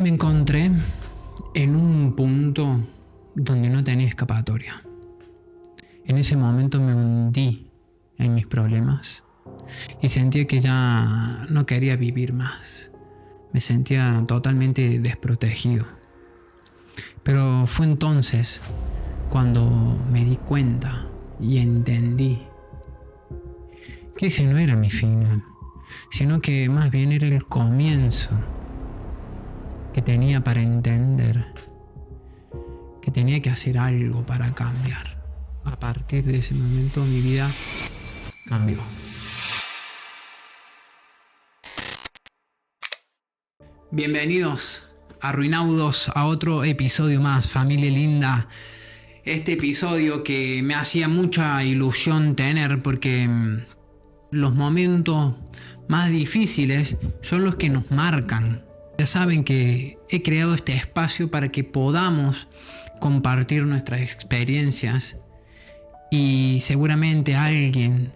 Me encontré en un punto donde no tenía escapatoria. En ese momento me hundí en mis problemas y sentía que ya no quería vivir más. Me sentía totalmente desprotegido. Pero fue entonces cuando me di cuenta y entendí que ese no era mi fin, sino que más bien era el comienzo que tenía para entender que tenía que hacer algo para cambiar. A partir de ese momento mi vida cambió. Bienvenidos arruinaudos a otro episodio más, familia linda. Este episodio que me hacía mucha ilusión tener porque los momentos más difíciles son los que nos marcan. Ya saben que he creado este espacio para que podamos compartir nuestras experiencias y seguramente a alguien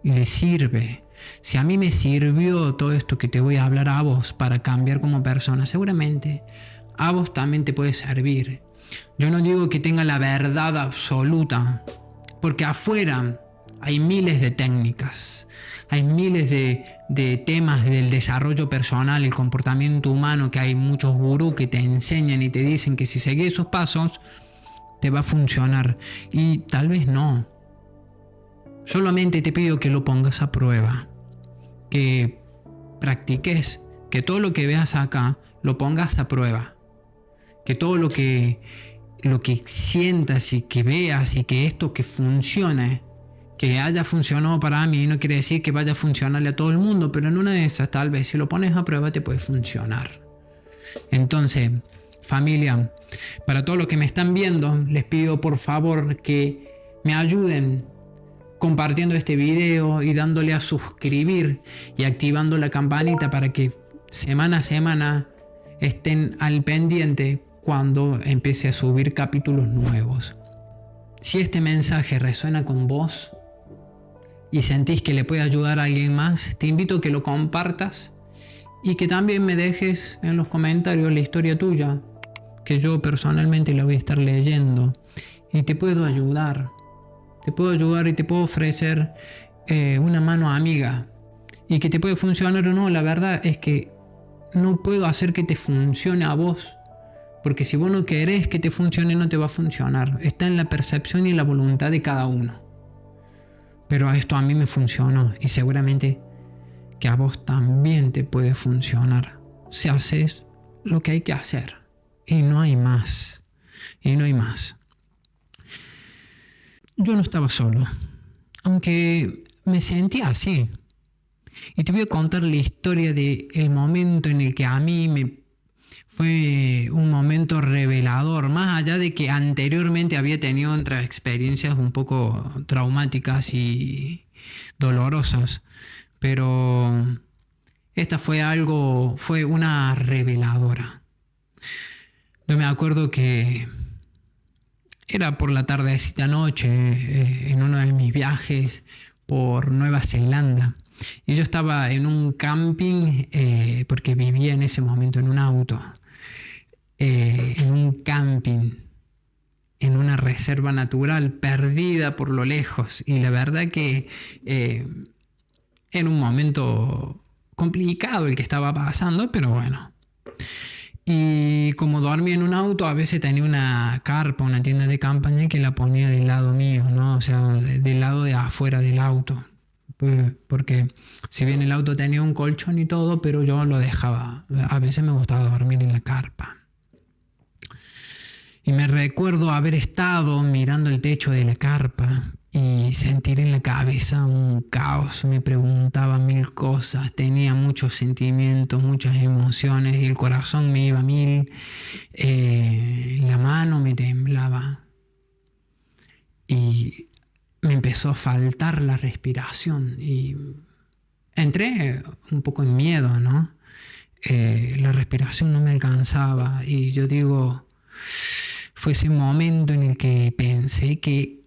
le sirve. Si a mí me sirvió todo esto que te voy a hablar a vos para cambiar como persona, seguramente a vos también te puede servir. Yo no digo que tenga la verdad absoluta, porque afuera hay miles de técnicas, hay miles de temas del desarrollo personal, el comportamiento humano, que hay muchos gurús que te enseñan y te dicen que si seguís esos pasos te va a funcionar. Y tal vez no. Solamente te pido que lo pongas a prueba, que practiques, que todo lo que veas acá lo pongas a prueba, que todo lo que sientas y que veas y que esto que funcione, que haya funcionado para mí, no quiere decir que vaya a funcionarle a todo el mundo, pero en una de esas tal vez si lo pones a prueba te puede funcionar. Entonces, familia, para todos los que me están viendo, les pido por favor que me ayuden compartiendo este video y dándole a suscribir y activando la campanita para que semana a semana estén al pendiente cuando empiece a subir capítulos nuevos. Si este mensaje resuena con vos y sentís que le puede ayudar a alguien más, te invito a que lo compartas y que también me dejes en los comentarios la historia tuya, que yo personalmente la voy a estar leyendo y te puedo ayudar. Te puedo ayudar y te puedo ofrecer una mano amiga. Y que te puede funcionar o no, la verdad es que no puedo hacer que te funcione a vos. Porque si vos no querés que te funcione, no te va a funcionar. Está en la percepción y la voluntad de cada uno. Pero esto a mí me funcionó y seguramente que a vos también te puede funcionar. Si haces lo que hay que hacer. Y no hay más. Y no hay más. Yo no estaba solo, aunque me sentía así. Y te voy a contar la historia del momento en el que a mí fue un momento revelador, más allá de que anteriormente había tenido otras experiencias un poco traumáticas y dolorosas. Pero esta fue una reveladora. Yo me acuerdo que era por la tardecita noche en uno de mis viajes por Nueva Zelanda. Y yo estaba en un camping, porque vivía en ese momento en un auto, en un camping, en una reserva natural perdida por lo lejos. Y la verdad que era un momento complicado el que estaba pasando, pero bueno. Y como dormía en un auto, a veces tenía una carpa, una tienda de campaña que la ponía del lado mío, ¿no? O sea, del lado de afuera del auto. Porque si bien el auto tenía un colchón y todo, pero yo lo dejaba. A veces me gustaba dormir en la carpa. Y me recuerdo haber estado mirando el techo de la carpa y sentir en la cabeza un caos. Me preguntaba mil cosas, tenía muchos sentimientos, muchas emociones y el corazón me iba a mil. La mano me temblaba y me empezó a faltar la respiración y entré un poco en miedo, ¿no? La respiración no me alcanzaba y yo digo, fue ese momento en el que pensé que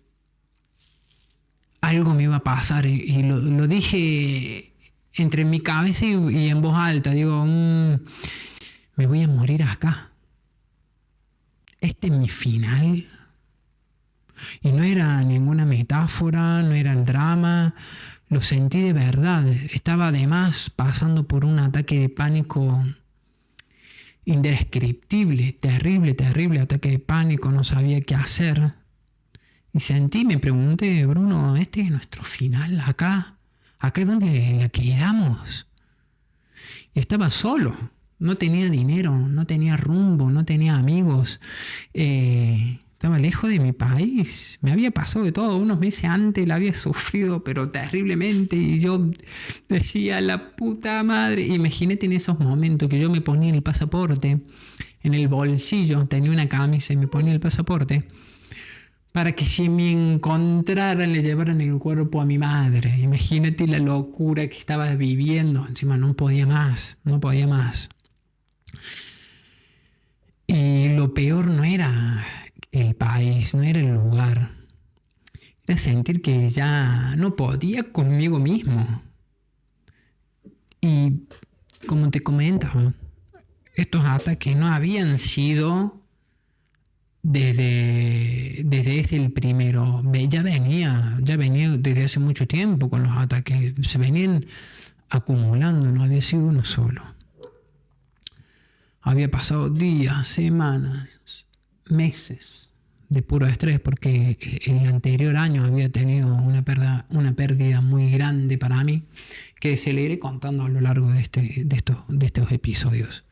algo me iba a pasar y lo dije entre mi cabeza y en voz alta. Digo, me voy a morir acá. Este es mi final. Y no era ninguna metáfora, no era el drama, lo sentí de verdad. Estaba además pasando por un ataque de pánico indescriptible, terrible, terrible ataque de pánico, no sabía qué hacer. Y me pregunté, Bruno, ¿este es nuestro final acá? ¿Acá es donde la quedamos? Y estaba solo, no tenía dinero, no tenía rumbo, no tenía amigos. Estaba lejos de mi país. Me había pasado de todo. Unos meses antes la había sufrido, pero terriblemente. Y yo decía, la puta madre. Imagínate en esos momentos que yo me ponía el pasaporte en el bolsillo. Tenía una camisa y me ponía el pasaporte para que si me encontraran le llevaran el cuerpo a mi madre. Imagínate la locura que estaba viviendo. Encima no podía más. No podía más. Y lo peor no era el país, no era el lugar. Era sentir que ya no podía conmigo mismo. Y como te comentaba, estos ataques no habían sido desde ese el primero. Ya venía desde hace mucho tiempo con los ataques. Se venían acumulando, no había sido uno solo. Había pasado días, semanas, meses de puro estrés porque el anterior año había tenido una pérdida muy grande para mí que se le iré contando a lo largo de estos episodios.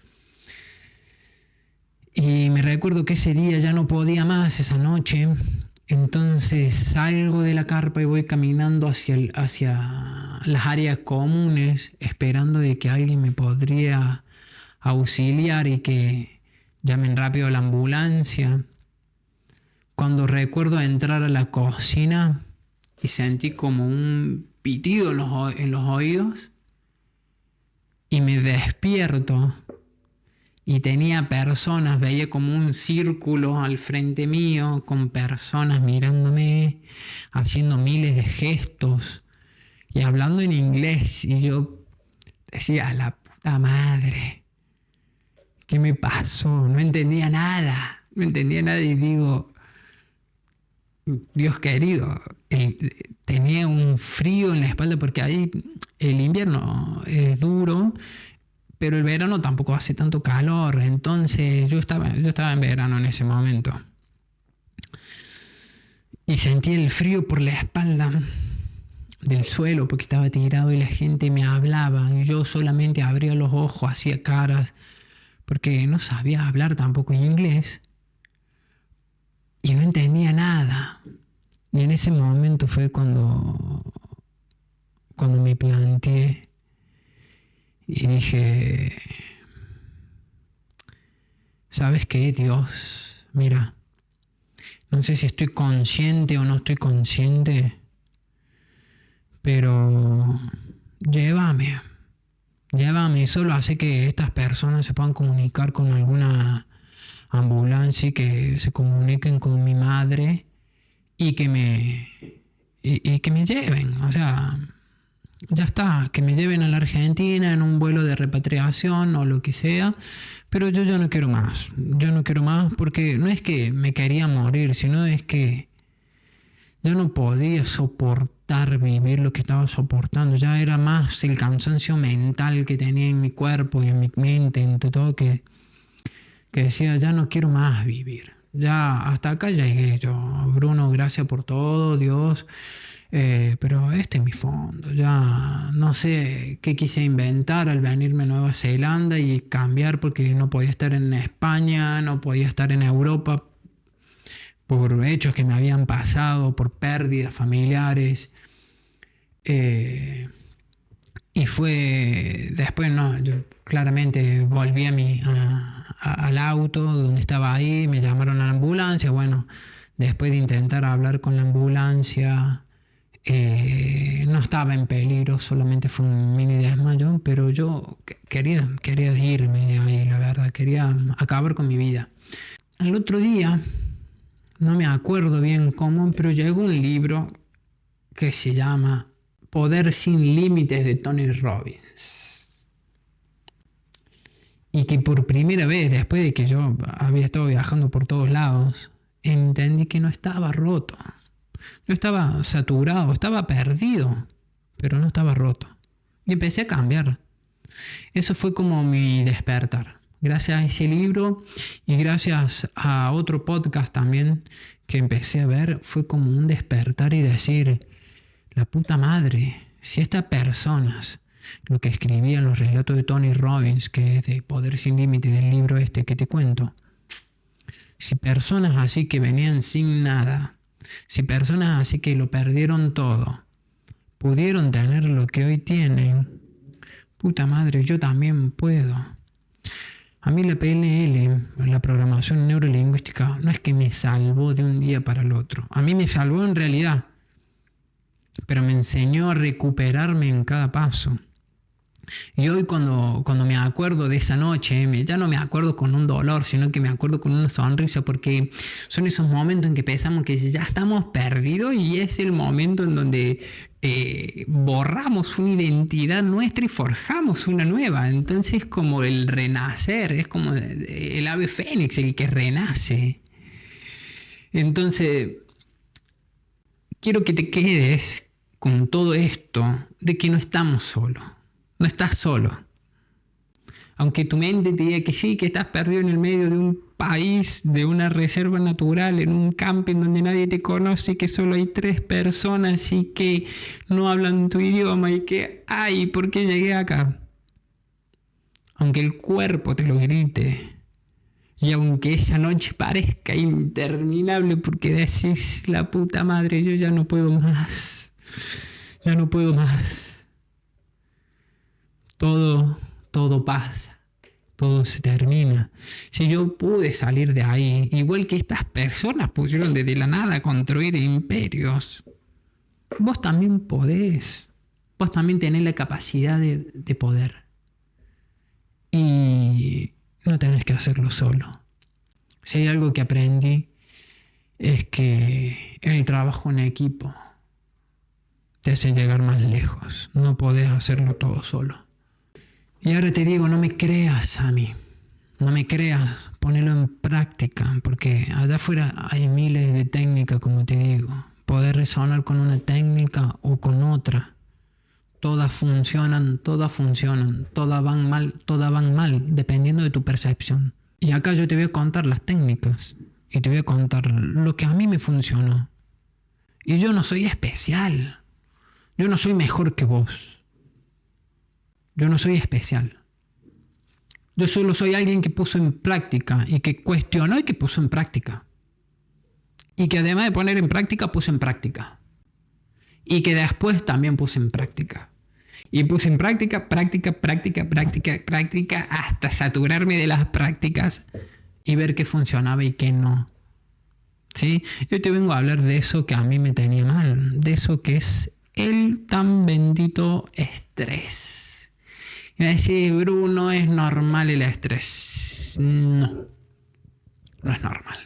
Y me recuerdo que ese día ya no podía más, esa noche. Entonces salgo de la carpa y voy caminando hacia las áreas comunes esperando de que alguien me podría auxiliar y que llamen rápido a la ambulancia. Cuando recuerdo entrar a la cocina y sentí como un pitido en los oídos y me despierto y tenía personas, veía como un círculo al frente mío con personas mirándome, haciendo miles de gestos y hablando en inglés y yo decía, a la puta madre, ¿qué me pasó? No entendía nada y digo, Dios querido, tenía un frío en la espalda porque ahí el invierno es duro, pero el verano tampoco hace tanto calor, entonces yo estaba en verano en ese momento. Y sentí el frío por la espalda del suelo porque estaba tirado y la gente me hablaba y yo solamente abría los ojos, hacía caras, porque no sabía hablar tampoco inglés y no entendía nada. Y en ese momento fue cuando me planteé y dije, ¿sabes qué, Dios? Mira, no sé si estoy consciente o no estoy consciente, pero llévame y solo hace que estas personas se puedan comunicar con alguna ambulancia y que se comuniquen con mi madre y que me lleven, o sea, ya está, que me lleven a la Argentina en un vuelo de repatriación o lo que sea, pero yo no quiero más, porque no es que me quería morir, sino es que ya no podía soportar vivir lo que estaba soportando, ya era más el cansancio mental que tenía en mi cuerpo y en mi mente, entre todo, que decía, ya no quiero más vivir. Ya hasta acá llegué yo. Bruno, gracias por todo, Dios. Pero este es mi fondo. Ya no sé qué quise inventar al venirme a Nueva Zelanda y cambiar porque no podía estar en España, no podía estar en Europa por hechos que me habían pasado, por pérdidas familiares. Y fue después, no, yo claramente volví al auto donde estaba ahí, me llamaron a la ambulancia. Bueno, después de intentar hablar con la ambulancia, no estaba en peligro, solamente fue un mini desmayo, pero yo quería irme de ahí, la verdad, quería acabar con mi vida. Al otro día, no me acuerdo bien cómo, pero llegó un libro que se llama Poder sin límites de Tony Robbins. Y que por primera vez, después de que yo había estado viajando por todos lados, entendí que no estaba roto. No estaba saturado, estaba perdido, pero no estaba roto. Y empecé a cambiar. Eso fue como mi despertar. Gracias a ese libro y gracias a otro podcast también que empecé a ver, fue como un despertar y decir, la puta madre, si estas personas, lo que escribía en los relatos de Tony Robbins, que es de Poder Sin Límite, del libro este que te cuento, si personas así que venían sin nada, si personas así que lo perdieron todo, pudieron tener lo que hoy tienen, puta madre, yo también puedo. A mí la PNL, la programación neurolingüística, no es que me salvó de un día para el otro. A mí me salvó en realidad, pero me enseñó a recuperarme en cada paso. Y hoy cuando me acuerdo de esa noche, ya no me acuerdo con un dolor, sino que me acuerdo con una sonrisa, porque son esos momentos en que pensamos que ya estamos perdidos y es el momento en donde borramos una identidad nuestra y forjamos una nueva. Entonces, como el renacer, es como el ave fénix, el que renace. Entonces, quiero que te quedes con todo esto de que no estamos solos. No estás solo. Aunque tu mente te diga que sí, que estás perdido en el medio de un país, de una reserva natural, en un camping donde nadie te conoce, que solo hay 3 personas y que no hablan tu idioma y que, ay, ¿por qué llegué acá? Aunque el cuerpo te lo grite y aunque esa noche parezca interminable porque decís, la puta madre, yo ya no puedo más. Ya no puedo más. Todo pasa, todo se termina. Si yo pude salir de ahí, igual que estas personas pudieron de la nada construir imperios, vos también podés. Vos también tenés la capacidad de poder. Y no tenés que hacerlo solo. Si hay algo que aprendí, es que el trabajo en equipo te hace llegar más lejos. No podés hacerlo todo solo. Y ahora te digo, no me creas a mí, no me creas, ponelo en práctica, porque allá afuera hay miles de técnicas, como te digo. Poder resonar con una técnica o con otra. Todas funcionan, todas van mal, dependiendo de tu percepción. Y acá yo te voy a contar las técnicas, y te voy a contar lo que a mí me funcionó. Y yo no soy especial, yo no soy mejor que vos. Yo no soy especial. Yo solo soy alguien que puso en práctica y que cuestionó y que puso en práctica. Y que además de poner en práctica, puse en práctica. Y que después también puse en práctica. Y puse en práctica, hasta saturarme de las prácticas y ver qué funcionaba y qué no. ¿Sí? Yo te vengo a hablar de eso que a mí me tenía mal. De eso que es el tan bendito estrés. Y me decís, Bruno, ¿es normal el estrés? No, no es normal.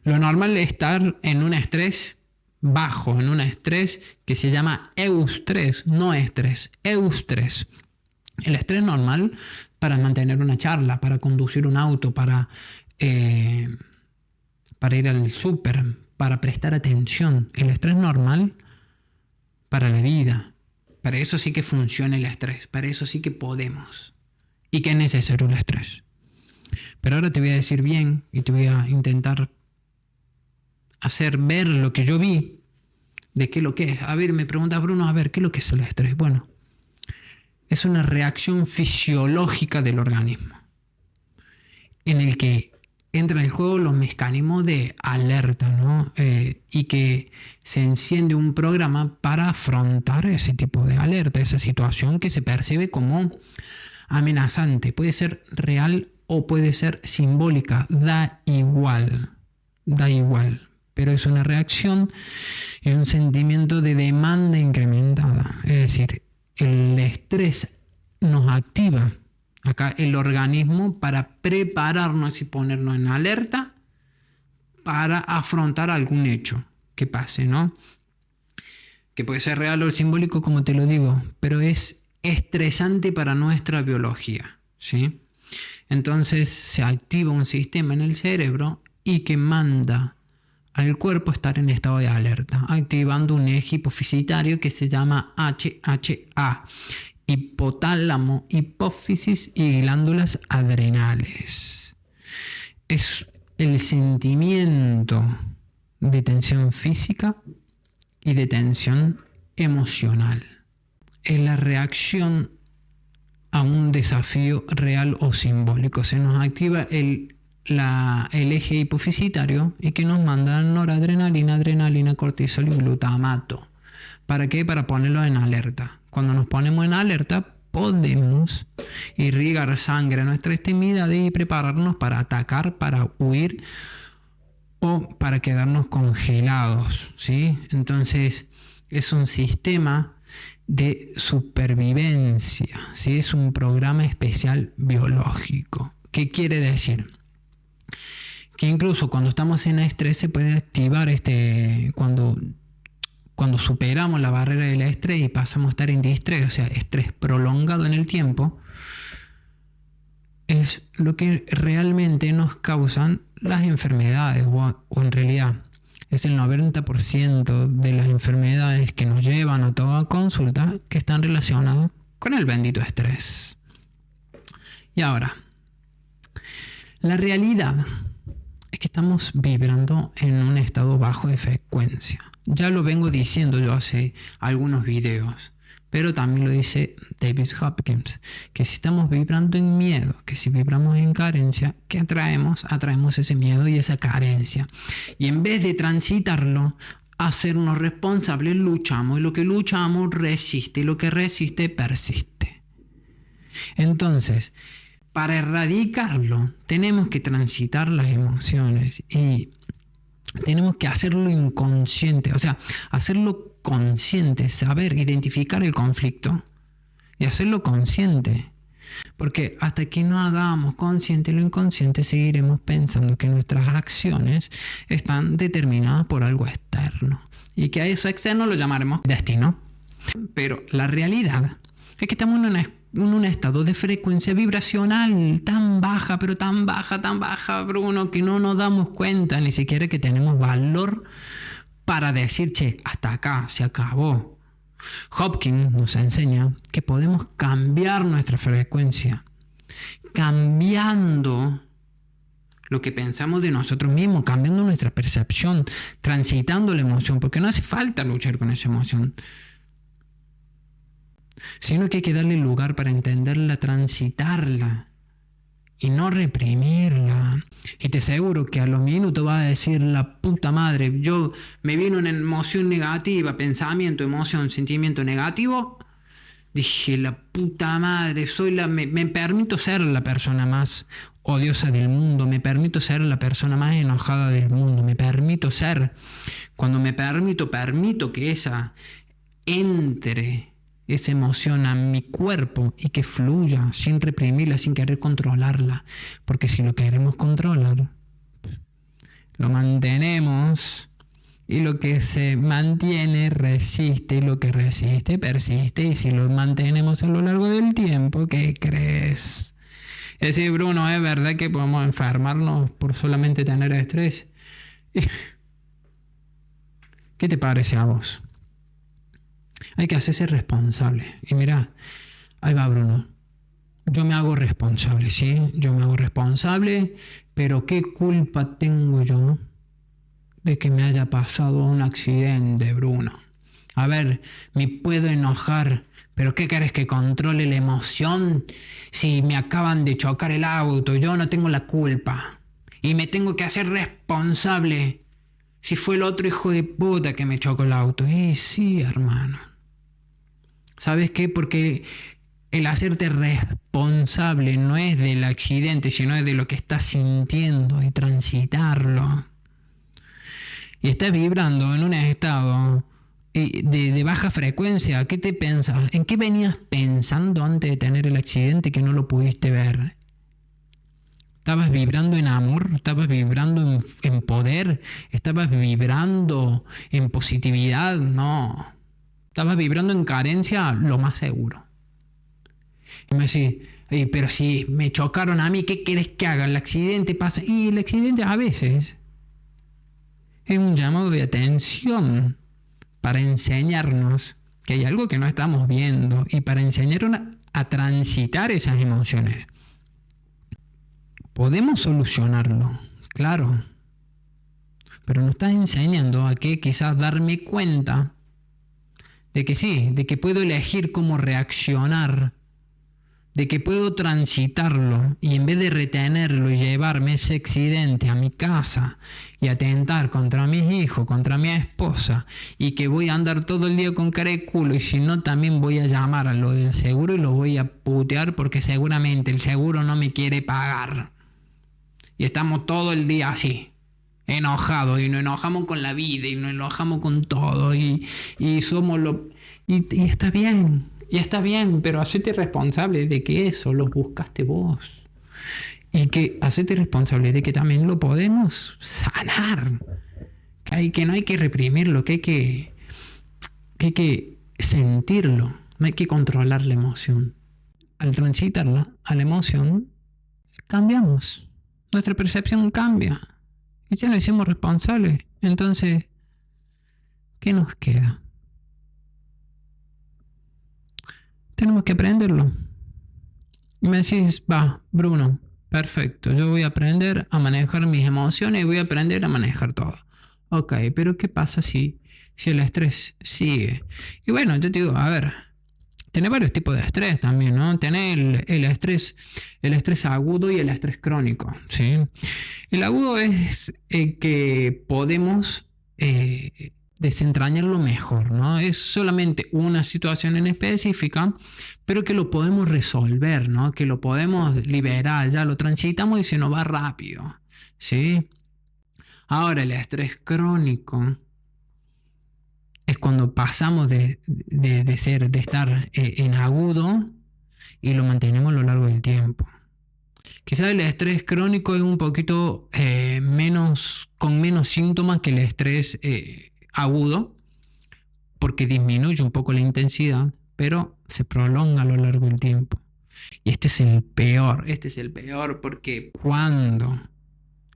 Lo normal es estar en un estrés bajo, en un estrés que se llama eustrés, no estrés, eustrés. El estrés normal para mantener una charla, para conducir un auto, para ir al súper, para prestar atención. El estrés normal para la vida. Para eso sí que funciona el estrés, para eso sí que podemos. Y que es necesario el estrés. Pero ahora te voy a decir bien y te voy a intentar hacer ver lo que yo vi de qué es lo que es. A ver, me preguntas, Bruno, a ver, ¿qué es lo que es el estrés? Bueno, es una reacción fisiológica del organismo en el que entra en el juego los mecanismos de alerta, ¿no? Y que se enciende un programa para afrontar ese tipo de alerta, esa situación que se percibe como amenazante. Puede ser real o puede ser simbólica, da igual, pero es una reacción y un sentimiento de demanda incrementada. Es decir, el estrés nos activa acá el organismo para prepararnos y ponernos en alerta para afrontar algún hecho que pase, ¿no? Que puede ser real o simbólico, como te lo digo, pero es estresante para nuestra biología, ¿sí? Entonces se activa un sistema en el cerebro y que manda al cuerpo a estar en estado de alerta, activando un eje hipofisitario que se llama HHA, hipotálamo, hipófisis y glándulas adrenales. Es el sentimiento de tensión física y de tensión emocional. Es la reacción a un desafío real o simbólico. Se nos activa el eje hipofisitario y que nos manda noradrenalina, adrenalina, cortisol y glutamato. ¿Para qué? Para ponerlo en alerta. Cuando nos ponemos en alerta, podemos irrigar sangre a nuestra extremidad y prepararnos para atacar, para huir o para quedarnos congelados, ¿sí? Entonces, es un sistema de supervivencia, ¿sí? Es un programa especial biológico. ¿Qué quiere decir? Que incluso cuando estamos en estrés se puede activar cuando superamos la barrera del estrés y pasamos a estar en distrés, o sea, estrés prolongado en el tiempo, es lo que realmente nos causan las enfermedades, o en realidad es el 90% de las enfermedades que nos llevan a toda consulta que están relacionadas con el bendito estrés. Y ahora, la realidad es que estamos vibrando en un estado bajo de frecuencia. Ya lo vengo diciendo yo hace algunos videos, pero también lo dice David Hopkins, que si estamos vibrando en miedo, que si vibramos en carencia, ¿qué atraemos? Atraemos ese miedo y esa carencia. Y en vez de transitarlo, hacernos responsables, luchamos, y lo que luchamos resiste, y lo que resiste persiste. Entonces, para erradicarlo, tenemos que transitar las emociones y tenemos que hacerlo inconsciente, o sea, hacerlo consciente, saber identificar el conflicto y hacerlo consciente. Porque hasta que no hagamos consciente lo inconsciente, seguiremos pensando que nuestras acciones están determinadas por algo externo y que a eso externo lo llamaremos destino. Pero la realidad es que estamos en un estado de frecuencia vibracional tan baja, Bruno, que no nos damos cuenta ni siquiera que tenemos valor para decir, che, hasta acá, se acabó. Hopkins nos enseña que podemos cambiar nuestra frecuencia, cambiando lo que pensamos de nosotros mismos, cambiando nuestra percepción, transitando la emoción, porque no hace falta luchar con esa emoción, sino que hay que darle lugar para entenderla, transitarla y no reprimirla. Y te aseguro que a los minutos vas a decir, la puta madre, yo me vino una emoción negativa, pensamiento, emoción, sentimiento negativo. Dije, la puta madre, me permito ser la persona más odiosa del mundo, me permito ser la persona más enojada del mundo, me permito ser. Cuando me permito que esa entre esa emoción a mi cuerpo y que fluya sin reprimirla, sin querer controlarla. Porque si lo queremos controlar, lo mantenemos y lo que se mantiene resiste y lo que resiste persiste. Y si lo mantenemos a lo largo del tiempo, ¿qué crees? Es decir, Bruno, ¿es verdad que podemos enfermarnos por solamente tener estrés? ¿Qué te parece a vos? Hay que hacerse responsable. Y mira, ahí va Bruno. Yo me hago responsable, ¿sí? Yo me hago responsable, pero ¿qué culpa tengo yo de que me haya pasado un accidente, Bruno? A ver, me puedo enojar, pero ¿qué querés que controle la emoción si me acaban de chocar el auto? Yo no tengo la culpa. Y me tengo que hacer responsable si fue el otro hijo de puta que me chocó el auto. Y sí, hermano. ¿Sabes qué? Porque el hacerte responsable no es del accidente, sino es de lo que estás sintiendo y transitarlo. Y estás vibrando en un estado de baja frecuencia. ¿Qué te piensas? ¿En qué venías pensando antes de tener el accidente que no lo pudiste ver? ¿Estabas vibrando en amor? ¿Estabas vibrando en poder? ¿Estabas vibrando en positividad? No. ¿Estabas vibrando en carencia? Lo más seguro. Y me decís, Pero si me chocaron a mí, ¿qué querés que haga? El accidente pasa. Y el accidente a veces es un llamado de atención para enseñarnos que hay algo que no estamos viendo y para enseñarnos a transitar esas emociones. Podemos solucionarlo, claro, pero nos estás enseñando a que quizás darme cuenta de que sí, de que puedo elegir cómo reaccionar, de que puedo transitarlo y en vez de retenerlo y llevarme ese accidente a mi casa y atentar contra mis hijos, contra mi esposa, y que voy a andar todo el día con cara de culo, y si no también voy a llamar a lo del seguro y lo voy a putear porque seguramente el seguro no me quiere pagar. Y estamos todo el día así, enojados, y nos enojamos con la vida y nos enojamos con todo y somos lo... Y está bien. Y está bien, pero hacete responsable de que eso lo buscaste vos. Y que hacete responsable de que también lo podemos sanar. Que no hay que reprimirlo, que hay que sentirlo. No hay que controlar la emoción. Al transitarla, a la emoción, cambiamos. Nuestra percepción cambia. Y ya nos hicimos responsables. Entonces, ¿qué nos queda? Tenemos que aprenderlo. Y me decís, va, Bruno, perfecto, yo voy a aprender a manejar mis emociones y voy a aprender a manejar todo. Ok, pero ¿qué pasa si el estrés sigue? Y bueno, yo te digo, a ver, tenés varios tipos de estrés también, ¿no? Tenés el estrés agudo y el estrés crónico, ¿sí? El agudo es que podemos... desentrañarlo mejor, ¿no? Es solamente una situación en específica, pero que lo podemos resolver, ¿no? Que lo podemos liberar, ya lo transitamos y se nos va rápido, ¿sí? Ahora, el estrés crónico es cuando pasamos de estar en agudo y lo mantenemos a lo largo del tiempo. Quizás el estrés crónico es un poquito con menos síntomas que el estrés agudo, porque disminuye un poco la intensidad, pero se prolonga a lo largo del tiempo. Y este es el peor porque cuando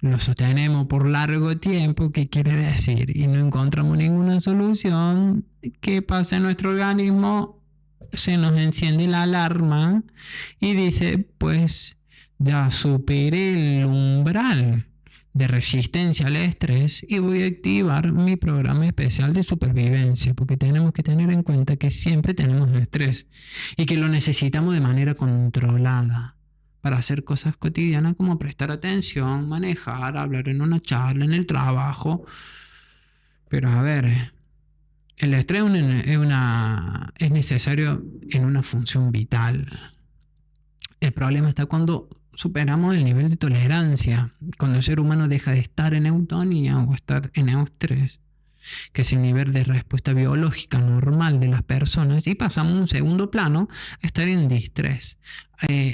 lo sostenemos por largo tiempo, ¿qué quiere decir? Y no encontramos ninguna solución, ¿qué pasa en nuestro organismo? Se nos enciende la alarma y dice, pues ya superé el umbral de resistencia al estrés y voy a activar mi programa especial de supervivencia, porque tenemos que tener en cuenta que siempre tenemos estrés y que lo necesitamos de manera controlada para hacer cosas cotidianas como prestar atención, manejar, hablar en una charla, en el trabajo. Pero a ver, el estrés es necesario en una función vital. El problema está cuando superamos el nivel de tolerancia, cuando el ser humano deja de estar en eutonía o estar en eustrés, que es el nivel de respuesta biológica normal de las personas, y pasamos a un segundo plano a estar en distrés.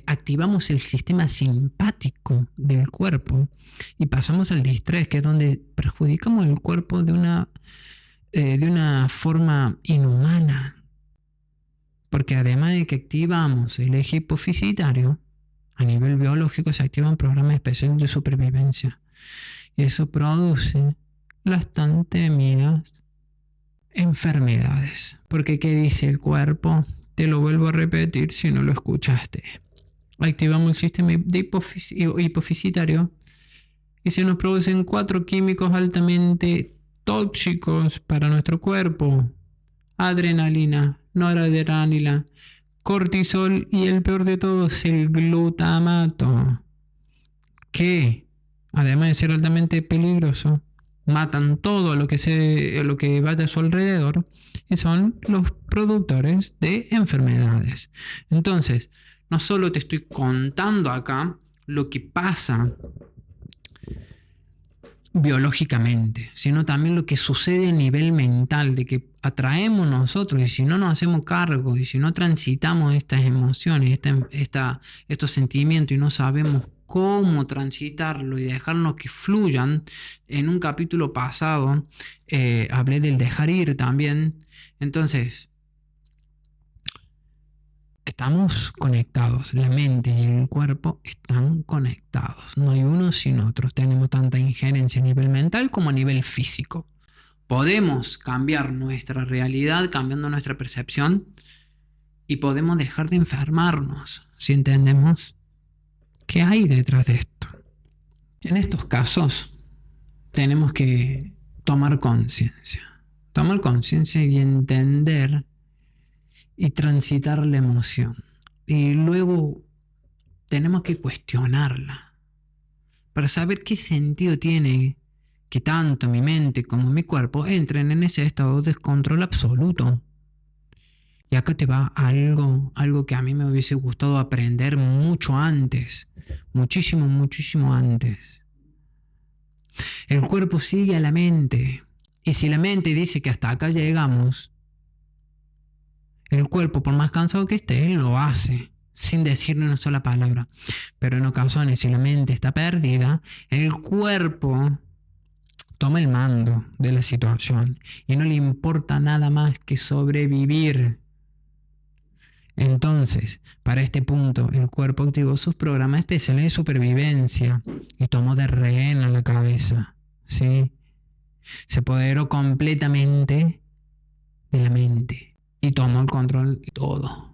Activamos el sistema simpático del cuerpo y pasamos al distrés, que es donde perjudicamos el cuerpo de una forma inhumana. Porque además de que activamos el eje hipofisitario, a nivel biológico se activan programas especiales de supervivencia. Y eso produce las tan temidas enfermedades. Porque ¿qué dice el cuerpo? Te lo vuelvo a repetir si no lo escuchaste. Activamos el sistema hipofisitario y se nos producen 4 químicos altamente tóxicos para nuestro cuerpo: adrenalina, noradrenalina, cortisol y el peor de todos, el glutamato, que además de ser altamente peligroso, matan todo lo que vaya a su alrededor y son los productores de enfermedades. Entonces, no solo te estoy contando acá lo que pasa biológicamente, sino también lo que sucede a nivel mental, de que atraemos nosotros, y si no nos hacemos cargo, y si no transitamos estas emociones, estos sentimientos, y no sabemos cómo transitarlo y dejarnos que fluyan. En un capítulo pasado hablé del dejar ir también. Entonces, estamos conectados, la mente y el cuerpo están conectados, no hay uno sin otro. Tenemos tanta injerencia a nivel mental como a nivel físico. Podemos cambiar nuestra realidad cambiando nuestra percepción y podemos dejar de enfermarnos si entendemos qué hay detrás de esto. En estos casos tenemos que tomar conciencia y entender y transitar la emoción. Y luego tenemos que cuestionarla para saber qué sentido tiene que tanto mi mente como mi cuerpo entren en ese estado de descontrol absoluto. Y acá te va algo que a mí me hubiese gustado aprender mucho antes, muchísimo antes. El cuerpo sigue a la mente. Y si la mente dice que hasta acá llegamos, el cuerpo, por más cansado que esté, lo hace, sin decir ni una sola palabra. Pero en ocasiones, si la mente está perdida, el cuerpo toma el mando de la situación y no le importa nada más que sobrevivir. Entonces, para este punto, el cuerpo activó sus programas especiales de supervivencia y tomó de rehén a la cabeza, ¿sí? Se apoderó completamente de la mente y tomó el control de todo.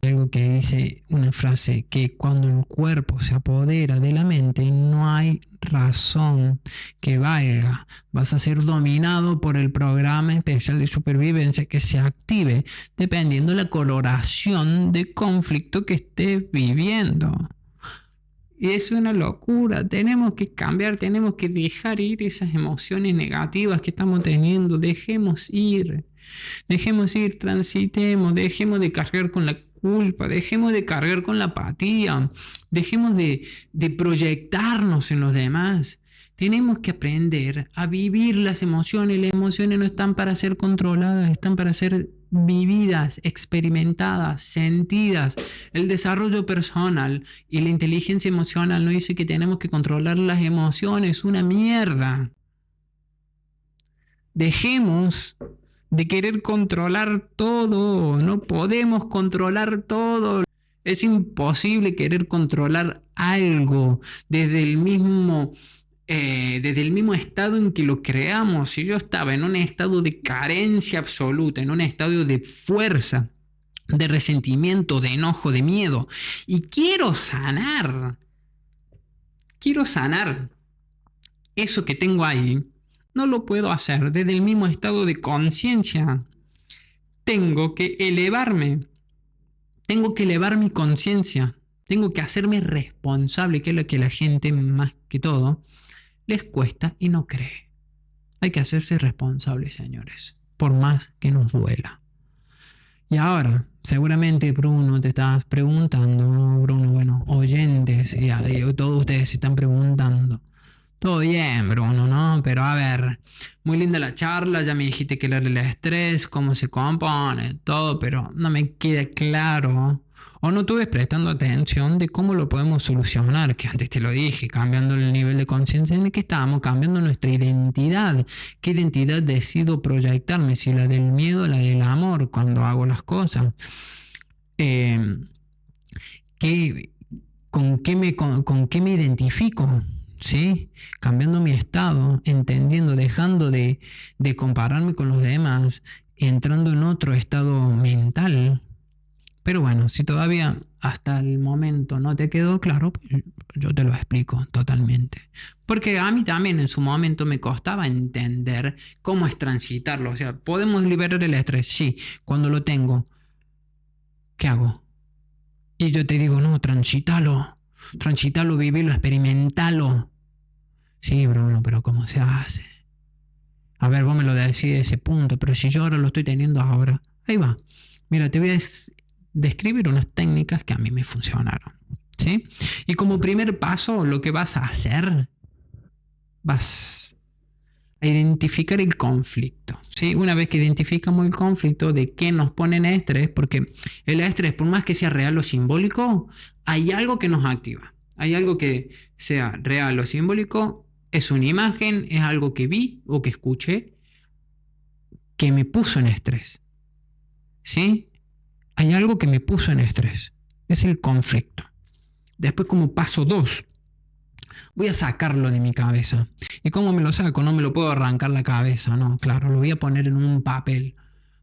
Algo que dice una frase, que cuando el cuerpo se apodera de la mente no hay razón que valga. Vas a ser dominado por el programa especial de supervivencia que se active dependiendo de la coloración de conflicto que estés viviendo. Y es una locura. Tenemos que cambiar, tenemos que dejar ir esas emociones negativas que estamos teniendo. Dejemos ir, transitemos, dejemos de cargar con la culpa, dejemos de cargar con la apatía, dejemos de proyectarnos en los demás. Tenemos que aprender a vivir las emociones. Las emociones no están para ser controladas, están para ser vividas, experimentadas, sentidas. El desarrollo personal y la inteligencia emocional no dice que tenemos que controlar las emociones, una mierda. Dejemos de querer controlar todo, no podemos controlar todo. Es imposible querer controlar algo desde el mismo estado en que lo creamos. Si yo estaba en un estado de carencia absoluta, en un estado de fuerza, de resentimiento, de enojo, de miedo, y quiero sanar eso que tengo ahí, no lo puedo hacer desde el mismo estado de conciencia. Tengo que elevarme. Tengo que elevar mi conciencia. Tengo que hacerme responsable, que es lo que la gente, más que todo, les cuesta y no cree. Hay que hacerse responsable, señores, por más que nos duela. Y ahora, seguramente, Bruno, te estás preguntando, Bruno, oyentes, y todos ustedes se están preguntando. Todo bien, Bruno, ¿no? Pero a ver, muy linda la charla, ya me dijiste que era el estrés, cómo se compone, todo, pero no me queda claro, o no estuve prestando atención de cómo lo podemos solucionar, que antes te lo dije, cambiando el nivel de conciencia en el que estamos, cambiando nuestra identidad. ¿Qué identidad decido proyectarme? Si la del miedo o la del amor cuando hago las cosas. ¿Con qué me identifico? ¿Sí? Cambiando mi estado, entendiendo, dejando de compararme con los demás, entrando en otro estado mental. Pero bueno, si todavía hasta el momento no te quedó claro, pues yo te lo explico totalmente. Porque a mí también en su momento me costaba entender cómo es transitarlo. O sea, podemos liberar el estrés, sí, cuando lo tengo. ¿Qué hago? Y yo te digo, no, transítalo, vivilo, experimentalo. Sí, Bruno, pero ¿cómo se hace? A ver, vos me lo decís de ese punto, pero si yo ahora lo estoy teniendo ahora. Ahí va. Mira, te voy a describir unas técnicas que a mí me funcionaron, ¿sí? Y como primer paso, lo que vas a hacer, vas a identificar el conflicto, ¿sí? Una vez que identificamos el conflicto, de qué nos pone en estrés, porque el estrés, por más que sea real o simbólico, hay algo que nos activa. Hay algo que sea real o simbólico, es una imagen, es algo que vi o que escuché que me puso en estrés, ¿sí? hay algo que me puso en estrés. Es el conflicto. Después, como paso 2, voy a sacarlo de mi cabeza. ¿Y cómo me lo saco? No me lo puedo arrancar la cabeza, no, claro, lo voy a poner en un papel.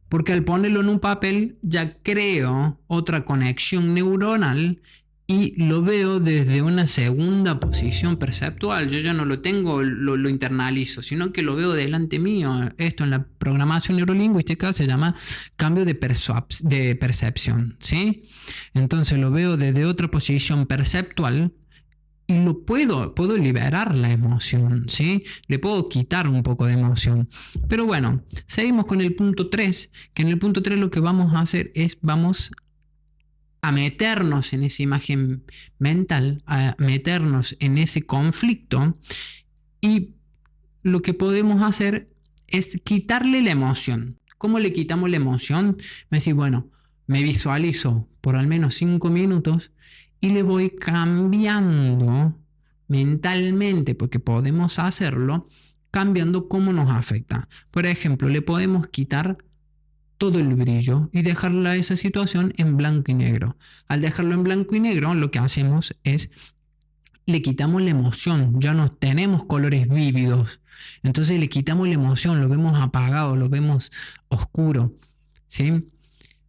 Porque al ponerlo en un papel ya creo otra conexión neuronal y lo veo desde una segunda posición perceptual. Yo ya no lo tengo, lo internalizo, sino que lo veo delante mío. Esto en la programación neurolingüística se llama cambio de percepción, ¿sí? Entonces lo veo desde otra posición perceptual y lo puedo liberar la emoción, ¿sí? Le puedo quitar un poco de emoción. Pero bueno, seguimos con el punto 3, que en el punto 3 lo que vamos a hacer es, vamos a meternos en esa imagen mental, a meternos en ese conflicto, y lo que podemos hacer es quitarle la emoción. ¿Cómo le quitamos la emoción? Me decís, bueno, me visualizo por al menos 5 minutos y le voy cambiando mentalmente, porque podemos hacerlo, cambiando cómo nos afecta. Por ejemplo, le podemos quitar todo el brillo y dejarla esa situación en blanco y negro. Al dejarlo en blanco y negro, lo que hacemos es le quitamos la emoción, ya no tenemos colores vívidos, entonces le quitamos la emoción, lo vemos apagado, lo vemos oscuro, ¿sí?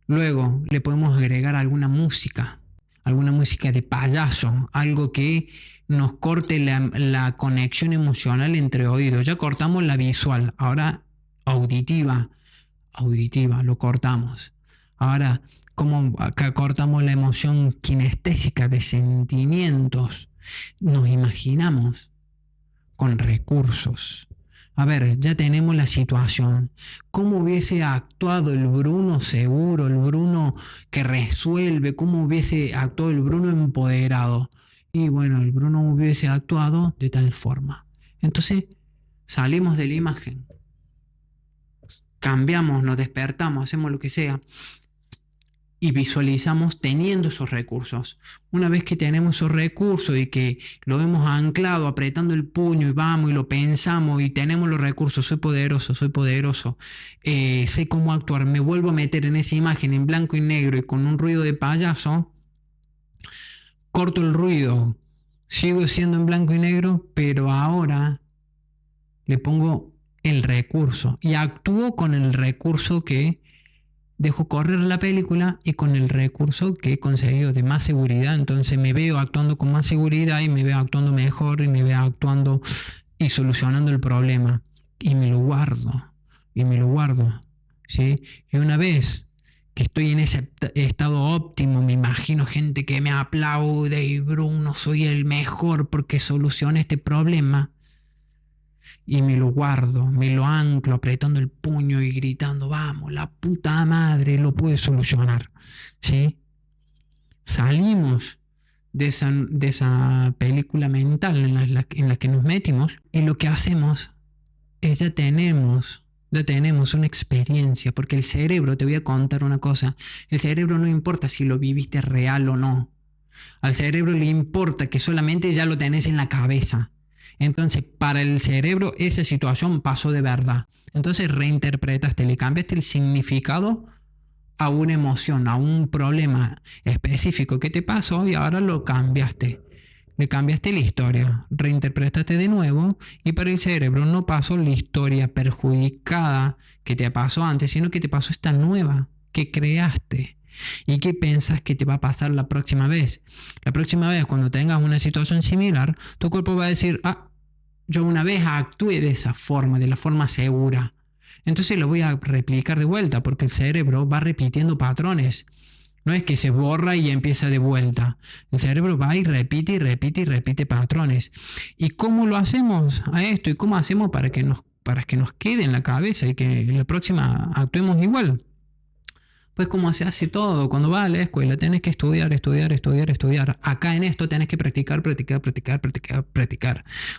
Luego le podemos agregar alguna música de payaso, algo que nos corte la conexión emocional entre oídos. Ya cortamos la visual, ahora auditiva, lo cortamos. Ahora, como acá cortamos la emoción kinestésica de sentimientos, nos imaginamos con recursos. A ver, ya tenemos la situación. ¿Cómo hubiese actuado el Bruno seguro, el Bruno que resuelve? ¿Cómo hubiese actuado el Bruno empoderado? Y bueno, el Bruno hubiese actuado de tal forma. Entonces, salimos de la imagen, cambiamos, nos despertamos, hacemos lo que sea y visualizamos teniendo esos recursos. Una vez que tenemos esos recursos y que lo hemos anclado, apretando el puño y vamos y lo pensamos y tenemos los recursos, soy poderoso, sé cómo actuar, me vuelvo a meter en esa imagen en blanco y negro y con un ruido de payaso, corto el ruido, sigo siendo en blanco y negro, pero ahora le pongo el recurso y actúo con el recurso que dejo correr la película y con el recurso que he conseguido de más seguridad. Entonces me veo actuando con más seguridad y me veo actuando mejor y me veo actuando y solucionando el problema y me lo guardo, ¿sí? Y una vez que estoy en ese estado óptimo, me imagino gente que me aplaude y Bruno, soy el mejor porque solucioné este problema. Y me lo guardo, me lo anclo apretando el puño y gritando, vamos, la puta madre lo puede solucionar, ¿sí? Salimos de esa película mental en la que nos metimos y lo que hacemos es ya tenemos una experiencia, porque el cerebro, te voy a contar una cosa, el cerebro no importa si lo viviste real o no, al cerebro le importa que solamente ya lo tenés en la cabeza. Entonces, para el cerebro esa situación pasó de verdad. Entonces reinterpretaste, le cambiaste el significado a una emoción, a un problema específico que te pasó y ahora lo cambiaste. Le cambiaste la historia, reinterpretaste de nuevo y para el cerebro no pasó la historia perjudicada que te pasó antes, sino que te pasó esta nueva que creaste. ¿Y qué piensas que te va a pasar la próxima vez? La próxima vez, cuando tengas una situación similar, tu cuerpo va a decir, yo una vez actué de esa forma, de la forma segura. Entonces lo voy a replicar de vuelta, porque el cerebro va repitiendo patrones. No es que se borra y empieza de vuelta. El cerebro va y repite patrones. ¿Y cómo lo hacemos a esto? ¿Y cómo hacemos para que nos quede en la cabeza y que en la próxima actuemos igual? Pues como se hace todo, cuando vas a la escuela tenés que estudiar. Acá en esto tenés que practicar.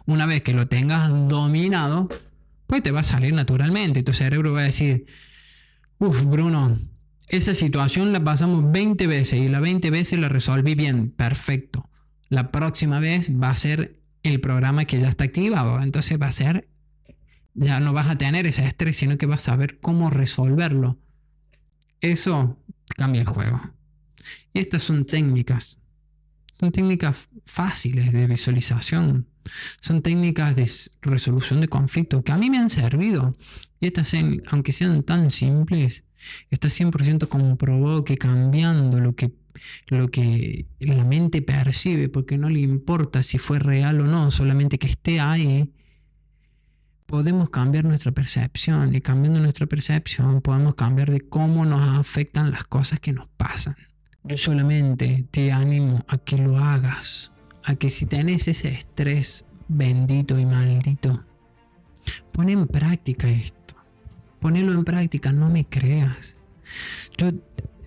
Una vez que lo tengas dominado, pues te va a salir naturalmente. Tu cerebro va a decir, Bruno, esa situación la pasamos 20 veces y las 20 veces la resolví bien, perfecto. La próxima vez va a ser el programa que ya está activado, entonces va a ser, ya no vas a tener ese estrés, sino que vas a saber cómo resolverlo. Eso cambia el juego. Y estas son técnicas fáciles de visualización, son técnicas de resolución de conflicto que a mí me han servido. Y estas, aunque sean tan simples, está 100% comprobado que cambiando lo que la mente percibe, porque no le importa si fue real o no, solamente que esté ahí, podemos cambiar nuestra percepción. Y cambiando nuestra percepción podemos cambiar de cómo nos afectan las cosas que nos pasan. Yo solamente te animo a que lo hagas, a que si tenés ese estrés bendito y maldito, pon en práctica esto. Ponelo en práctica, no me creas. Yo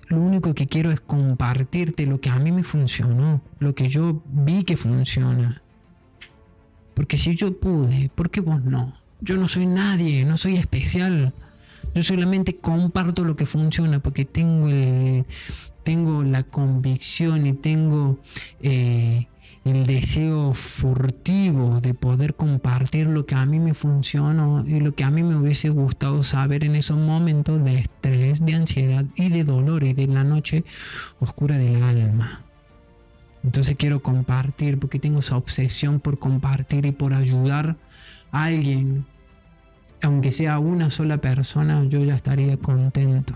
lo único que quiero es compartirte lo que a mí me funcionó, lo que yo vi que funciona. Porque si yo pude, ¿por qué vos no? Yo no soy nadie, no soy especial. Yo solamente comparto lo que funciona porque tengo la convicción y tengo el deseo furtivo de poder compartir lo que a mí me funcionó y lo que a mí me hubiese gustado saber en esos momentos de estrés, de ansiedad y de dolor y de la noche oscura del alma. Entonces quiero compartir porque tengo esa obsesión por compartir y por ayudar a alguien. Aunque sea una sola persona, yo ya estaría contento.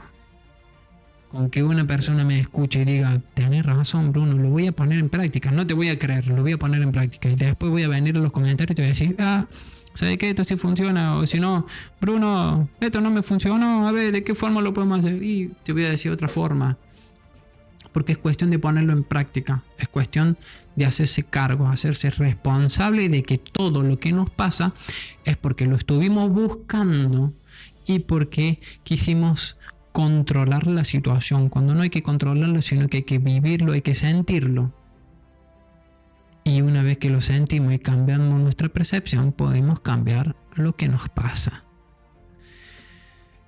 Con que una persona me escuche y diga, tenés razón, Bruno, lo voy a poner en práctica. No te voy a creer, lo voy a poner en práctica. Y después voy a venir a los comentarios y te voy a decir, ¿sabes qué? Esto sí funciona. O si no, Bruno, esto no me funcionó. A ver, ¿de qué forma lo podemos hacer? Y te voy a decir otra forma. Porque es cuestión de ponerlo en práctica. Es cuestión de hacerse cargo, hacerse responsable de que todo lo que nos pasa es porque lo estuvimos buscando y porque quisimos controlar la situación, cuando no hay que controlarlo, sino que hay que vivirlo, hay que sentirlo. Y una vez que lo sentimos y cambiamos nuestra percepción, podemos cambiar lo que nos pasa.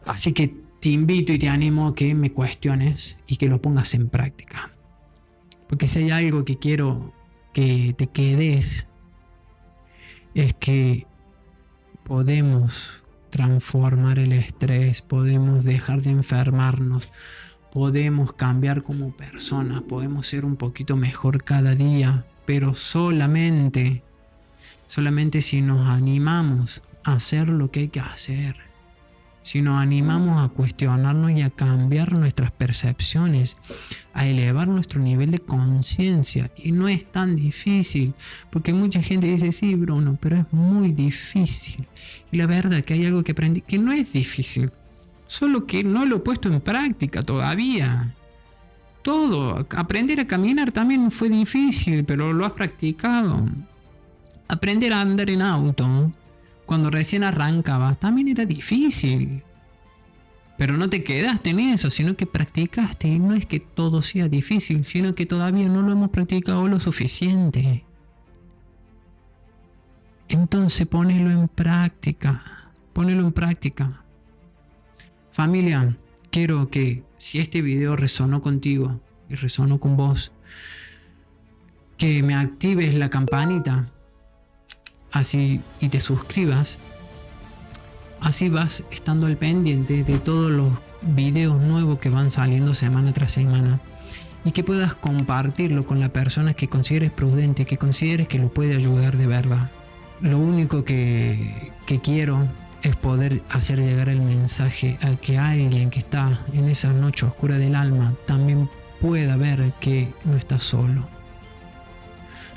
Así que te invito y te animo a que me cuestiones y que lo pongas en práctica. Porque si hay algo que quiero que te quedes, es que podemos transformar el estrés, podemos dejar de enfermarnos, podemos cambiar como personas, podemos ser un poquito mejor cada día, pero solamente si nos animamos a hacer lo que hay que hacer, si nos animamos a cuestionarnos y a cambiar nuestras percepciones, a elevar nuestro nivel de conciencia. Y no es tan difícil, porque mucha gente dice, sí, Bruno, pero es muy difícil. Y la verdad que hay algo que aprendí que no es difícil, solo que no lo he puesto en práctica todavía. Todo, aprender a caminar también fue difícil, pero lo has practicado. Aprender a andar en auto, cuando recién arrancabas, también era difícil. Pero no te quedaste en eso, sino que practicaste. Y no es que todo sea difícil, sino que todavía no lo hemos practicado lo suficiente. Entonces ponelo en práctica. Ponelo en práctica. Familia, quiero que si este video resonó contigo y resonó con vos, que me actives la campanita. Así y te suscribas, así vas estando al pendiente de todos los videos nuevos que van saliendo semana tras semana y que puedas compartirlo con la persona que consideres prudente, que consideres que lo puede ayudar de verdad. Lo único que quiero es poder hacer llegar el mensaje a que alguien que está en esa noche oscura del alma también pueda ver que no está solo.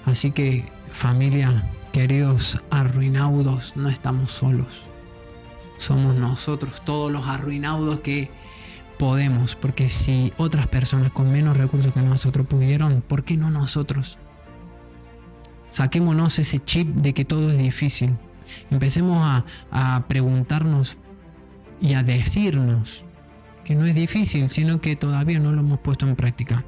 Así que, familia, queridos arruinaudos, no estamos solos. Somos nosotros todos los arruinaudos que podemos. Porque si otras personas con menos recursos que nosotros pudieron, ¿por qué no nosotros? Saquémonos ese chip de que todo es difícil. Empecemos a preguntarnos y a decirnos que no es difícil, sino que todavía no lo hemos puesto en práctica.